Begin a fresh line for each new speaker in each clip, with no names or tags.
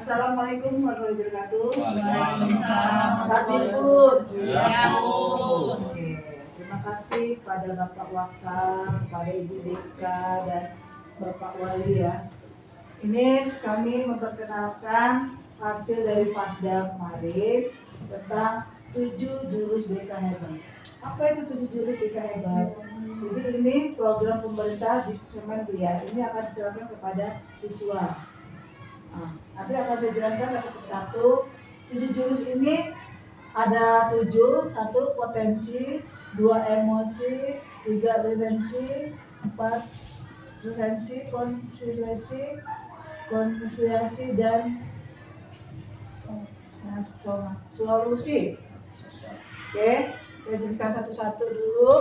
Assalamualaikum warahmatullahi wabarakatuh.
Waalaikumsalam.
Ibu.
Ya, Bu.
Oke, terima kasih pada Bapak Wakam, pada Ibu Deka dan Bapak Wali ya. Ini kami memperkenalkan hasil dari Pasda kemarin tentang 7 jurus BK hebat. Apa itu 7 jurus BK hebat? Jadi ini program pemerintah di Semen ya. Ini akan diterapkan kepada siswa. Nah, nanti akan saya jelaskan satu persatu. 7 jurus ini ada 7, 1 potensi, 2 emosi, 3 redensi, 4 redensi, konsiliasi dan solusi. Oke, saya jelaskan satu-satu dulu.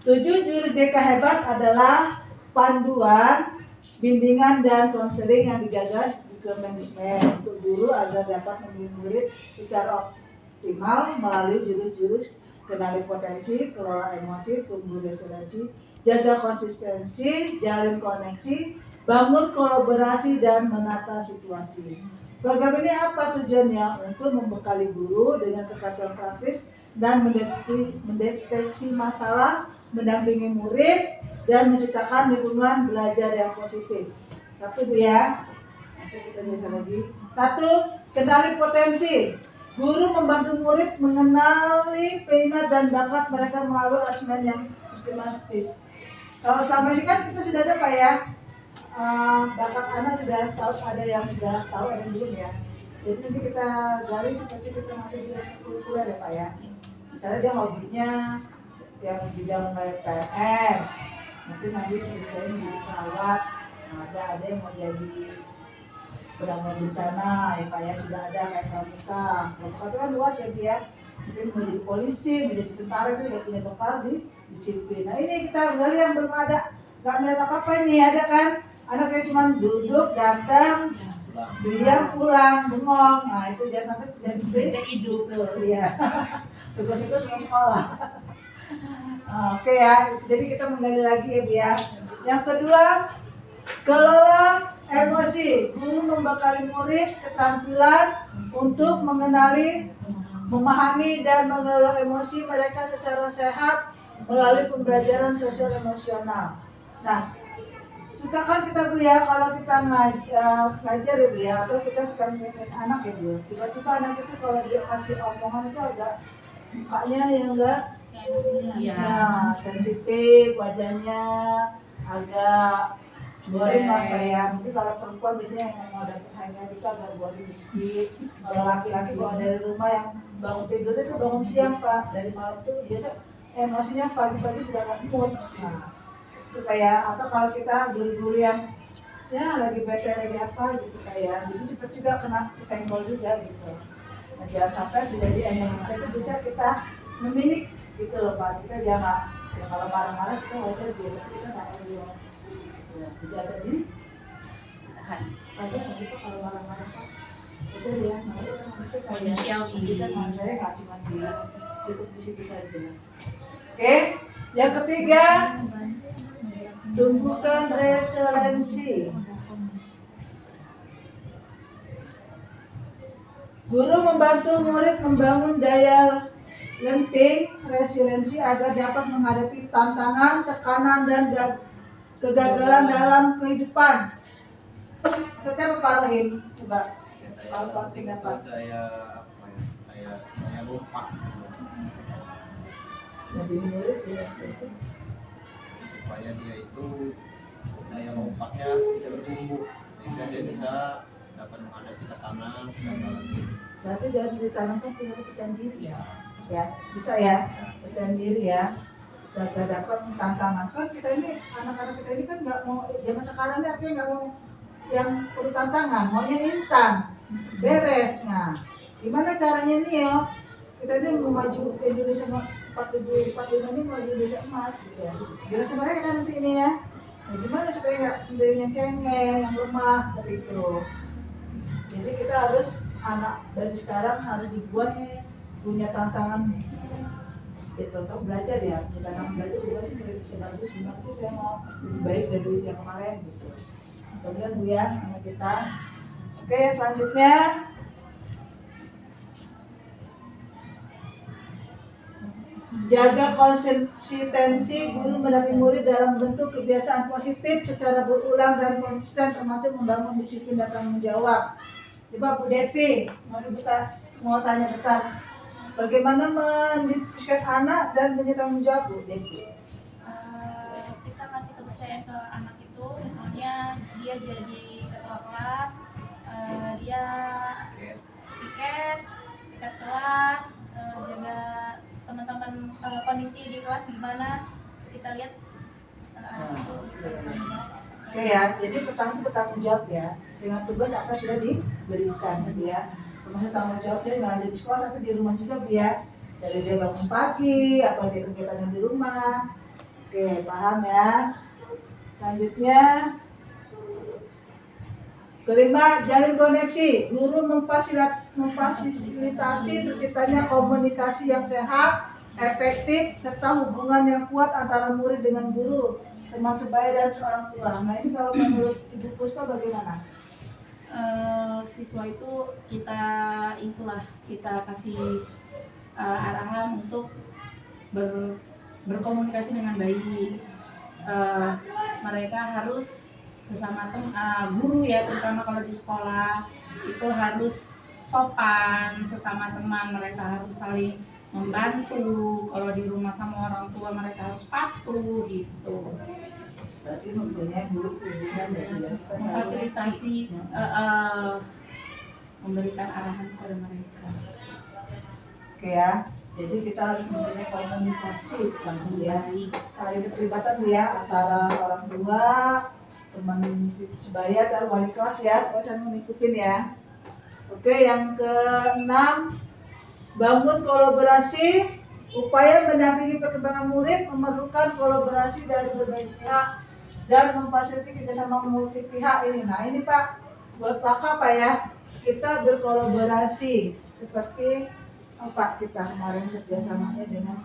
Tujuh jurus BK hebat adalah panduan, bimbingan dan konseling yang digagas di Kemendikbud untuk guru agar dapat membimbing murid secara optimal melalui jurus-jurus kenali potensi, kelola emosi, tumbuh resiliensi, jaga konsistensi, jalin koneksi, bangun kolaborasi dan menata situasi. Program ini apa tujuannya? Untuk membekali guru dengan keterampilan praktis dan mendeteksi masalah, mendampingi murid dan menciptakan lingkungan belajar yang positif. Satu Bu ya. Nanti kita biasa lagi. Satu, kenali potensi. Guru membantu murid mengenali minat dan bakat mereka melalui asesmen yang sistematis. Kalau selama ini kan kita sudah ada Pak ya, bakat anak sudah tahu, ada yang sudah tahu, ada yang belum ya. Jadi nanti kita gali seperti kita masuk di kurikuler ya Pak ya. Misalnya dia hobinya yang bidang kayak PR, mungkin nanti ceritanya menjadi perawat. Nah, ada yang mau jadi penanggulangan bencana ya Pak ya, sudah ada kayak pramuka. Pramuka itu kan luas ya Bu ya. Mungkin mau jadi polisi, menjadi tentara itu udah punya bekal di disiplin. Nah ini kita gali yang belum ada, nggak melihat apa-apa ini, ada kan? Anaknya cuma duduk, datang, diam, pulang, bengong. Nah itu jangan sampai jadi hidup tuh, ya. Syukur-syukur semua sekolah. Oke ya, jadi kita menggali lagi ya Bu ya. Yang kedua, kelola emosi. Guru membekali murid keterampilan untuk mengenali, memahami dan mengelola emosi mereka secara sehat melalui pembelajaran sosial emosional. Nah, suka kan kita Bu ya, kalau kita ngajar ya Bu ya, atau kita suka ngeliatin anak ya Bu, tiba-tiba anak itu kalau dia kasih omongan itu agak mukanya yang enggak sensitif, wajahnya agak boring lah kayak. Mungkin kalau perempuan biasanya yang mau dapet highlight itu agak boring dikit. Kalau laki-laki bawa dari rumah yang bangun tidur itu bangun siang Pak, dari malam tuh biasa emosinya pagi-pagi sudah nggak mood. Nah itu kayak, atau kalau kita guru-guru yang ya lagi bete lagi apa gitu kayak, jadi seperti juga kena senggol juga gitu. Nah, jangan sampai menjadi emosi itu bisa kita meminik gitu loh Pak. Kita jangan ya, kalau marah-marah kita wajar gitu, tapi kita nggak perlu ya, dijaga di tahan aja gitu. Kalau marah-marah Pak wajar ya, nah itu kan bisa kayak kita marahnya nggak cuma di situ saja. Oke, yang ketiga, tumbuhkan resiliensi. Guru membantu murid membangun daya lenting resiliensi agar dapat menghadapi tantangan, tekanan, dan kegagalan dalam kehidupan. Maksudnya Pak Rohim, coba Pak tinggal
Daya apa ya? Daya lupa.
Lebih murid ya,
Supaya dia itu daya lompatnya bisa bertumbuh sehingga dia bisa dapat menghadapi tekanan.
Berarti dari ditanamkan punya kepercayaan diri ya, bisa ya, percaya diri ya, agar dapat tantangan. Kan kita ini, anak-anak kita ini kan nggak mau, zaman sekarang ini artinya nggak mau yang perlu tantangan, maunya instan, beres. Nah, gimana caranya nih ya? Kita ini mau maju Indonesia 45 ini mau Indonesia emas gitu ya. Gimana sebenarnya kan nanti ini ya. Nah, gimana supaya nggak menjadi yang cengeng, yang lemah seperti itu. Jadi kita harus anak dari sekarang harus dibuat punya tantangan. Ya contoh belajar ya, punya tantangan belajar juga sih bisa bagus, gimana sih saya mau lebih baik dari yang kemarin gitu. Kemudian Bu ya, anak kita. Oke, selanjutnya jaga konsistensi guru mendampingi murid dalam bentuk kebiasaan positif secara berulang dan konsisten, termasuk membangun disiplin dan tanggung jawab. Coba Bu Devi, mau tanya tentang bagaimana mendiskusikan anak dan punya tanggung jawab, Bu Devi.
Kita kasih kepercayaan ke anak itu, misalnya dia jadi ketua kelas, dia piket kelas, jaga teman-teman, kondisi di kelas gimana, kita lihat anak itu bisa bertanggung jawab.
Oke ya, jadi pertama bertanggung jawab ya dengan tugas apa sudah diberikan gitu ya. Termasuk tanggung jawabnya nggak hanya di sekolah tapi di rumah juga Bu ya. Dari dia bangun pagi, apa dia kegiatannya di rumah. Oke, paham ya. Selanjutnya kelima, jalin koneksi. Guru memfasilitasi terciptanya komunikasi yang sehat, efektif, serta hubungan yang kuat antara murid dengan guru, teman sebaya dan orang tua. Nah ini kalau menurut Ibu Puspa bagaimana?
Siswa itu kita kasih arahan untuk berkomunikasi dengan baik. Mereka harus sesama guru ya, terutama kalau di sekolah itu harus sopan sesama teman, mereka harus saling membantu. Kalau di rumah sama orang tua mereka harus patuh gitu.
Berarti mempunyai guru hubungan ya,
Memfasilitasi, memberikan arahan kepada mereka.
Oke ya. Jadi kita harus mempunyai komunikasi kan Bu ya. Saling keterlibatan Bu ya antara orang tua, teman sebaya dan wali kelas ya. Saya mengikutin ya. Oke, yang keenam, bangun kolaborasi. Upaya mendampingi perkembangan murid memerlukan kolaborasi dari berbagai pihak dan memfasilitasi kerjasama multi pihak ini. Nah ini Pak, buat Pak ya, kita berkolaborasi seperti apa kita kemarin kerjasamanya dengan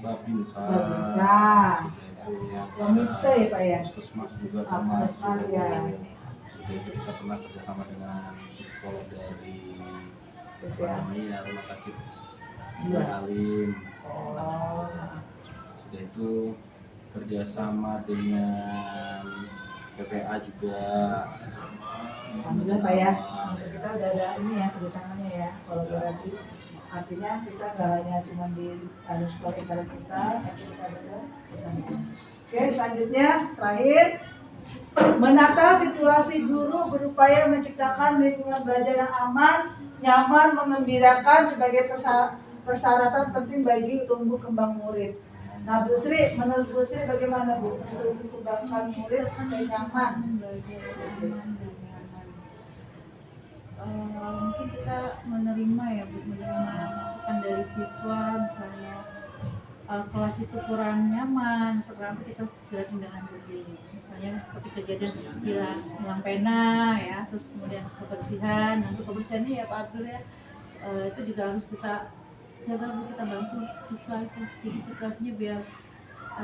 Babinsa,
komite ya Pak ya,
puskesmas juga
puskesmas ya.
Sudah kita pernah kerjasama dengan psikolog dari ya, rumah sakit Jiwa Alim. Sudah itu kerjasama dengan PPA juga.
Alhamdulillah Pak ya, kita udah ada ini ya kerjasamanya ya, kolaborasi. Artinya kita nggak hanya cuma di sekolah kita, tapi kita ada kerjasama. Oke, selanjutnya terakhir, menata situasi guru berupaya menciptakan lingkungan belajar yang aman, nyaman, mengembirakan sebagai persyaratan penting bagi tumbuh kembang murid. Nah Bu Sri, menurut Bu Sri bagaimana Bu untuk kembangkan murid supaya nyaman?
Mungkin kita menerima ya Bu, menerima masukan dari siswa, misalnya kelas itu kurang nyaman, terlalu kita segera tindakan lanjuti. Misalnya seperti kejadian hilang pena ya, terus kemudian kebersihan. Untuk kebersihannya ya Pak Abdul ya, itu juga harus kita jaga Bu, kita bantu siswa itu. Jadi situasinya biar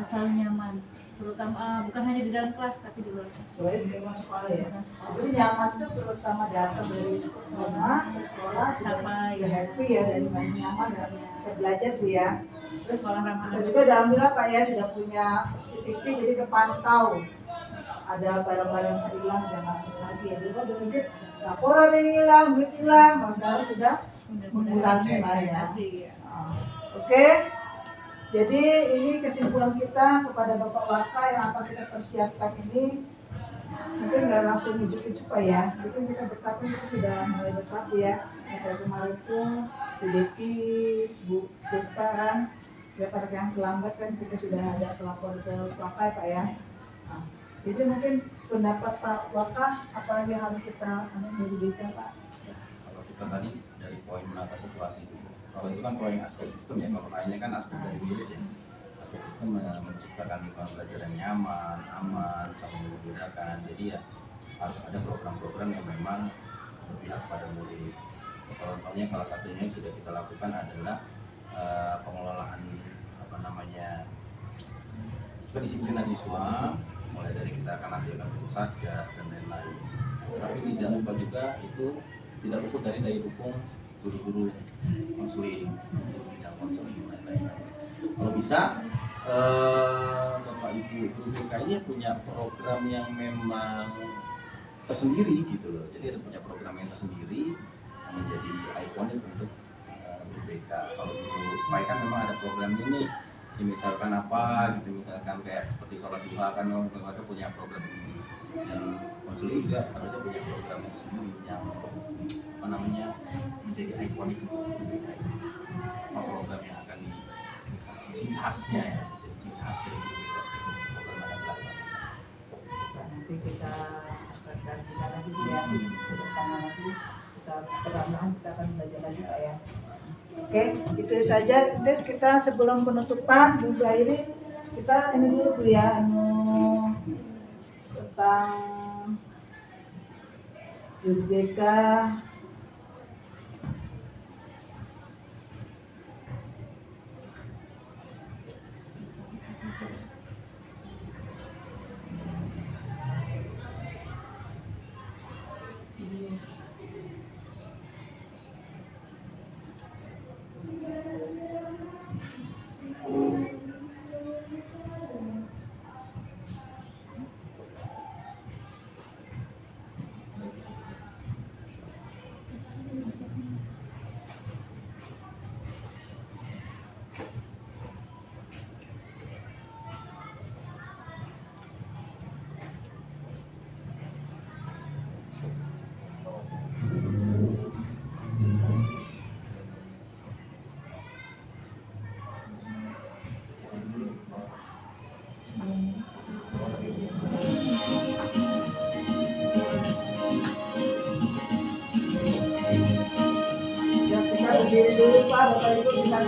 selalu nyaman, terutama bukan hanya di dalam kelas tapi di luar kelas.
Boleh di lingkungan sekolah ya. Jadi nyaman tuh terutama datang dari sekolah ke sekolah
Sampai
sudah happy ya, dari main nyaman dan bisa belajar Bu ya. Terus
sekolah ramah
kita juga alhamdulillah Pak ya sudah punya CCTV, jadi kepantau ada barang-barang yang hilang jangan lagi ya. Dulu kan dikit laporan ini hilang, duit hilang, kalau sekarang sudah mengurangi lah ya. Oke. Jadi ini kesimpulan kita kepada Bapak Waka yang apa kita persiapkan ini mungkin nggak langsung ujuk-ujuk Pak ya. Mungkin kita bertahap itu sudah mulai bertahap ya. Kayak kemarin tuh Bu Devi, Bu Puspa kan, daripada yang terlambat kan kita sudah ada pelapor ke Waka ya Pak ya. Nah, jadi mungkin pendapat Pak Waka apa yang harus kita berikan Pak?
Kalau kita tadi dari poin menata situasi itu, kalau itu kan poin aspek sistem ya, kalau lainnya kan aspek dari murid ya. sistem menciptakan lingkungan belajar yang nyaman, aman, saling memudahkan. Jadi ya harus ada program-program yang memang berpihak pada murid. Contohnya salah satunya yang sudah kita lakukan adalah pengelolaan kedisiplinan siswa, mulai dari kita akan aktifkan bentuk satgas dan lain-lain. Tapi tidak lupa juga itu tidak luput dari daya dukung guru-guru konseling, bidang konseling dan lain-lain. Kalau bisa Bapak Ibu guru BK ini punya program yang memang tersendiri gitu loh. Jadi ada punya program yang tersendiri yang menjadi ikonik untuk guru BK. Kalau guru PAI kan memang ada program ini, ya misalkan apa gitu, misalkan kayak seperti sholat duha kan mereka punya program ini. Dan konseling juga harusnya punya program itu sendiri yang menjadi ikonik untuk guru BK ini. Program yang akan ciri khasnya ya, ciri khas dari guru BK program akan dilaksanakan.
Nanti kita akan lagi ya, ke depannya lagi kita perlahan kita akan belajar lagi Pak ya. Oke, itu saja. Nanti kita sebelum penutupan Bu Airin, kita ini dulu Bu ya, tentang jurus BK. Ya, kita berdiri dulu Pak, Bapak Ibu kita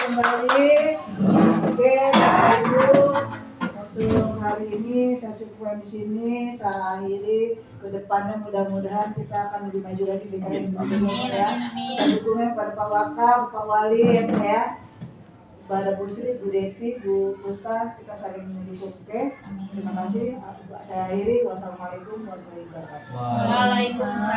kembali. Oke, Bapak Ibu, untuk hari ini saya cukupkan di sini. Saya akhiri. Ke depannya mudah-mudahan kita akan lebih maju lagi dengan ya. Kita dukungnya pada Pak Waka, Pak Wali ya. kepada Bu Sri, Bu Devi, Bu Pusta, kita saling mendukung. Oke? Terima kasih. Saya akhiri. Wassalamualaikum warahmatullahi wabarakatuh.
Waalaikumsalam.